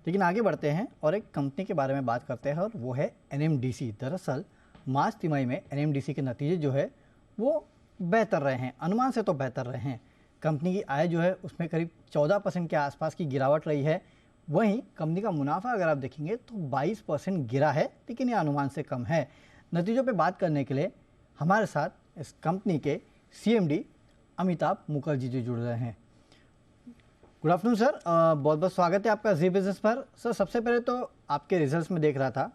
लेकिन आगे बढ़ते हैं और एक कंपनी के बारे में बात करते हैं और वो है एनएमडीसी। दरअसल मार्च तिमाही में एनएमडीसी के नतीजे जो है वो बेहतर रहे हैं, अनुमान से तो बेहतर रहे हैं। कंपनी की आय जो है उसमें करीब 14% के आसपास की गिरावट रही है। वहीं कंपनी का मुनाफा अगर आप देखेंगे तो 22% गिरा है, लेकिन ये अनुमान से कम है। नतीजों पे बात करने के लिए हमारे साथ इस कंपनी के सीएमडी अमिताभ मुखर्जी जी जुड़ रहे हैं। गुड आफ्टरनून सर, बहुत बहुत स्वागत है आपका जी बिजनेस पर। सर सबसे पहले तो आपके रिजल्ट्स में देख रहा था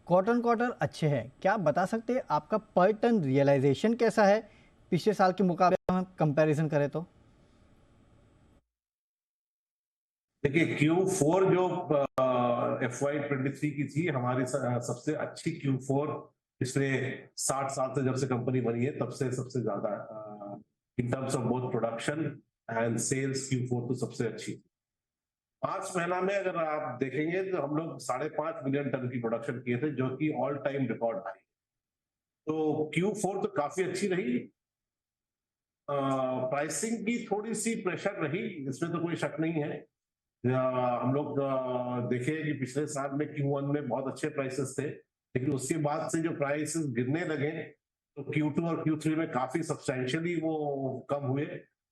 क्वार्टर अच्छे हैं, क्या आप बता सकते हैं आपका पर टन रियलाइजेशन कैसा है पिछले साल के मुकाबले हम कंपैरिजन करें तो? देखिए Q4 जो FY23 की थी हमारी सबसे अच्छी Q4 पिछले 60 साल से जब से कंपनी बनी है तब से सबसे ज्यादा in terms of both production and sales Q4 तो सबसे अच्छी थी। 5 महीना में अगर आप देखेंगे तो हम लोग 5.5 मिलियन टन की प्रोडक्शन किए थे जो कि ऑल टाइम रिकॉर्ड हाई। तो Q4 तो काफी अच्छी रही। प्राइसिंग की थोड़ी सी प्रेशर रही, इसमें तो कोई शक नहीं है। हम लोग देखे कि पिछले साल में Q1 में बहुत अच्छे प्राइसेस थे, लेकिन उसके बाद से जो प्राइसेस गिरने लगे तो Q2 और Q3 में काफी सब्सटैंशियली वो कम हुए,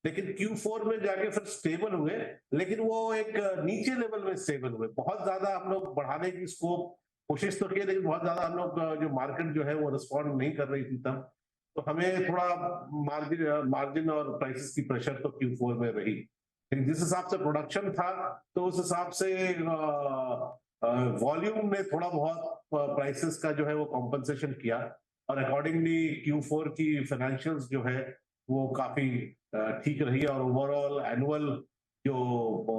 लेकिन Q4 में जाके फिर स्टेबल हुए, लेकिन वो एक नीचे लेवल में स्टेबल हुए। बहुत ज्यादा हम लोग बढ़ाने की स्कोप कोशिश तो की, लेकिन बहुत ज्यादा हम लोग जो मार्केट जो है वो रिस्पॉन्ड नहीं कर रही थी तब, तो हमें थोड़ा मार्जिन और प्राइसेस की प्रेशर तो Q4 में रही। जिस हिसाब से प्रोडक्शन था तो उस हिसाब से वॉल्यूम ने थोड़ा बहुत प्राइसेस का जो है वो कॉम्पनसेशन किया, और अकॉर्डिंगली Q4 की फाइनेंशियल्स जो है वो काफी ठीक रही, और ओवरऑल एनुअल जो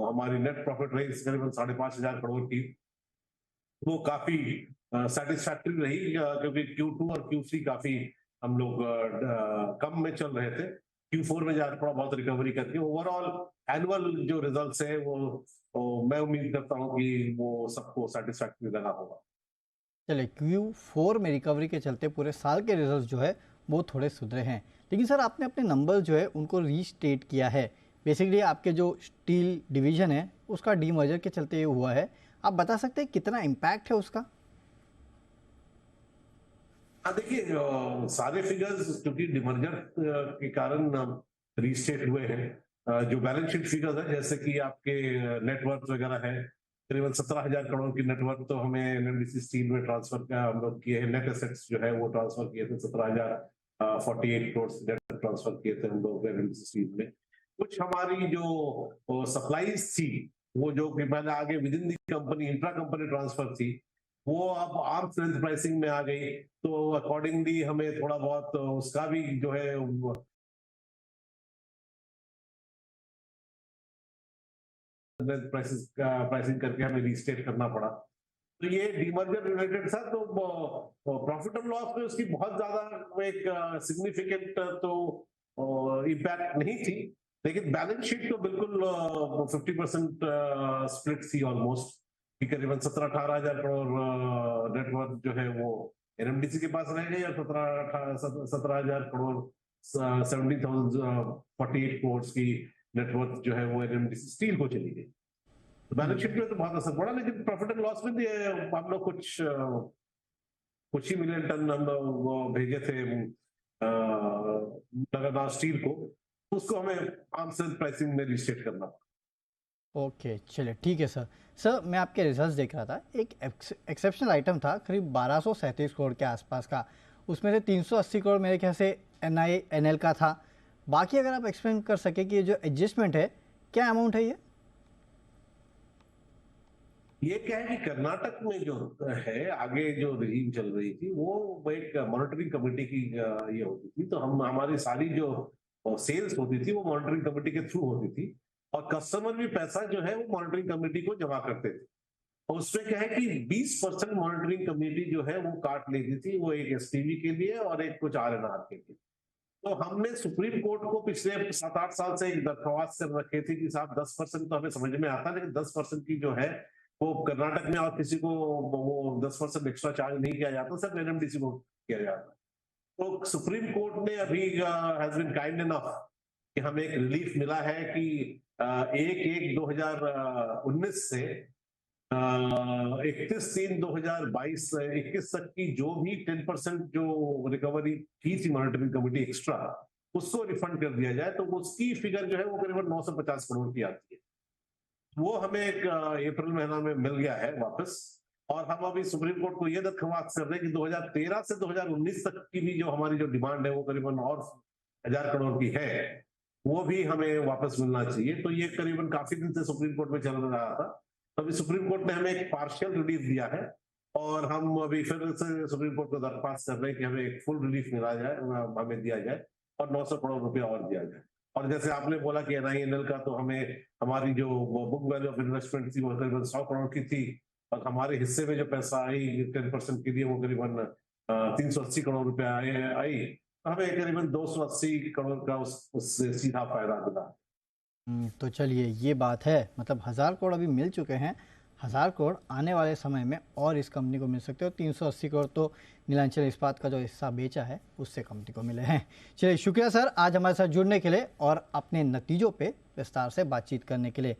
हमारी नेट प्रॉफिट रही करीबन 5,500 करोड़ की, वो काफी सेटिस्फैक्टरी रही, क्योंकि Q2 और Q3 काफी हम लोग कम में चल रहे थे। Q4 में जाकर थोड़ा बहुत रिकवरी करके ओवरऑल एनुअल जो रिजल्ट्स है वो मैं उम्मीद करता हूं कि वो सबको सेटिस्फैक्टरी लगा होगा। चलिए, Q4 में रिकवरी के चलते पूरे साल के रिजल्ट जो है वो थोड़े सुधरे हैं, लेकिन सर आपने अपने नंबर जो है उनको रीस्टेट किया है। बेसिकली आपके जो स्टील डिवीजन है उसका डीमर्जर के चलते ये हुआ है, आप बता सकते हैं कितना इम्पैक्ट है उसका? हाँ देखिए, सारे फिगर्स क्योंकि डिमर्जर के कारण रीस्टेट हुए हैं। जो बैलेंस शीट फिगर्स है जैसे कि आपके नेटवर्क वगैरह है, करीबन 17,000 करोड़ की नेटवर्क तो हमें एनएमडीसी स्टील में ट्रांसफर का हम लोग किए हैं। नेट एसेट्स जो है वो ट्रांसफर किए थे 17,048 करोड़ नेट ट्रांसफर किए थे हम लोग एनएमडीसी स्टील में। कुछ हमारी जो सप्लाईज थी वो जो कि पहले आगे with in the company intra company transfer थी, वो अब आर्म्स लेंथ प्राइसिंग में आ गई, तो अकॉर्डिंगली हमें थोड़ा बहुत उसका भी जो है प्राइसिंग करके हमें रीस्टेट करना पड़ा। तो ये डीमर्जर रिलेटेड था, तो प्रॉफिट एंड लॉस में उसकी बहुत ज्यादा एक सिग्निफिकेंट तो इम्पैक्ट नहीं थी, लेकिन बैलेंस शीट तो बिल्कुल 50% स्प्लिट थी ऑलमोस्ट, कि करीबन 17-18 हजार करोड़ नेटवर्क जो है वो एनएमडीसी के पास रह गई, और 17,000 करोड़ 17,048 करोड़ की नेटवर्क जो है वो एनएमडीसी स्टील को चली गई। तो बैलेंस शीट में तो बहुत असर पड़ा, लेकिन प्रॉफिट एंड लॉस में भी हम लोग कुछ ही मिलियन टन हम लोग भेजे थे लगातार स्टील को, उसको हमें आर्म्स लेंथ प्राइसिंग में रीस्टेट करना पड़ा। ओके, चलिए ठीक है सर। सर मैं आपके रिजल्ट्स देख रहा था, एक एक्सेप्शनल आइटम था करीब 1237 करोड़ के आसपास का, उसमें से 380 करोड़ मेरे ख्याल से NINL का था। बाकी अगर आप एक्सप्लेन कर सके कि ये जो एडजस्टमेंट है क्या अमाउंट है ये क्या है कि कर्नाटक में जो है आगे जो रजीम चल रही थी वो एक मॉनिटरिंग कमेटी की ये होती थी, तो हम हमारी सारी जो सेल्स होती थी वो मॉनिटरिंग कमेटी के थ्रू होती थी, और कस्टमर भी पैसा जो है वो मॉनिटरिंग कमेटी को जमा करते थे। और उसमें क्या है कि 20% मॉनिटरिंग कमेटी जो है वो काट लेती थी, वो एक एसटीवी के लिए और एक कुछ RNR के लिए। तो हमने सुप्रीम कोर्ट को पिछले 7-8 साल से एक दरख्वास्त कर रखे थे कि साहब 10% तो हमें समझ में आता है, लेकिन 10% की जो है वो कर्नाटक में और किसी को वो 10% एक्स्ट्रा चार्ज नहीं किया जाता, सिर्फ एनएमडीसी को किया जाता। तो सुप्रीम कोर्ट ने अभी हैज बीन काइंड इनफ कि हमें एक रिलीफ मिला है कि 1/1/2019 से 31/3/2022 21 तक की जो भी 10% जो रिकवरी की थी मॉनेटरी कमेटी एक्स्ट्रा, उसको रिफंड कर दिया जाए, तो उसकी फिगर जो है वो करीबन 950 करोड़ की आती है। वो हमें एक अप्रैल महीना में मिल गया है वापस। और हम अभी सुप्रीम कोर्ट को ये दरख्वास्त कर रहे हैं कि 2013 से 2019 तक की भी जो हमारी जो डिमांड है वो करीबन और 1000 करोड़ की है, वो भी हमें वापस मिलना चाहिए। तो ये करीबन काफी दिन से सुप्रीम कोर्ट में चल रहा था। तो अभी सुप्रीम कोर्ट ने हमें एक पार्शियल रिलीफ दिया है, और हम अभी फिर से सुप्रीम कोर्ट को दरख्वास्त कर रहे हैं कि हमें एक फुल रिलीफ मिला जाए, हमें दिया जाए, और 900 करोड़ रुपया और दिया जाए। और जैसे आपने बोला कि NINL का, तो हमें हमारी जो बुक वैल्यू ऑफ इन्वेस्टमेंट थी वो करीबन 100 करोड़ की थी, और हमारे हिस्से में जो पैसा आई 10% के लिए वो करीबन 380 करोड़ रुपया आई। हमें करीबन 280 करोड़ का उससे सीधा फायदा मिला। तो चलिए ये बात है, मतलब 1000 करोड़ अभी मिल चुके हैं, 1000 करोड़ आने वाले समय में और इस कंपनी को मिल सकते हो। 380 करोड़ तो नीलांचल इस्पात का जो हिस्सा बेचा है उससे कंपनी को मिले हैं। चलिए शुक्रिया सर आज हमारे साथ जुड़ने के लिए और अपने नतीजों पे विस्तार से बातचीत करने के लिए।